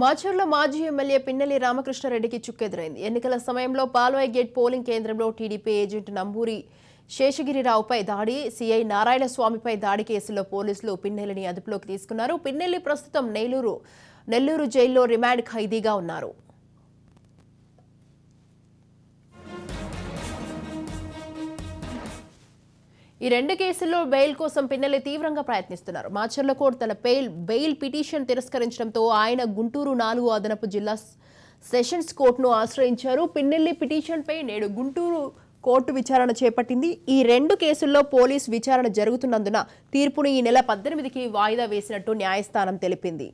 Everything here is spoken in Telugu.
మాచర్ల మాజీ ఎమ్మెల్యే పిన్నెల్లి రామకృష్ణారెడ్డికి చుక్కెదురైంది. ఎన్నికల సమయంలో పాల్వాయి గేట్ పోలింగ్ కేంద్రంలో టీడీపీ ఏజెంట్ నంబూరి శేషగిరిరావుపై దాడి, సీఐ నారాయణస్వామిపై దాడి కేసులో పోలీసులు పిన్నెల్లిని అదుపులోకి తీసుకున్నారు. పిన్నెల్లి ప్రస్తుతం నెల్లూరు జైల్లో రిమాండ్ ఖైదీగా ఉన్నారు. ఈ రెండు కేసుల్లో బెయిల్ కోసం పిన్నెల్లి తీవ్రంగా ప్రయత్నిస్తున్నారు. మాచర్ల కోర్టు తన బెయిల్ పిటిషన్ తిరస్కరించడంతో ఆయన గుంటూరు 4 అదనపు జిల్లా సెషన్స్ కోర్టును ఆశ్రయించారు. పిన్నెల్లి పిటిషన్పై నేడు గుంటూరు కోర్టు విచారణ చేపట్టింది. ఈ రెండు కేసుల్లో పోలీసు విచారణ జరుగుతున్నందున తీర్పును ఈ నెల 18కి వాయిదా వేసినట్టు న్యాయస్థానం తెలిపింది.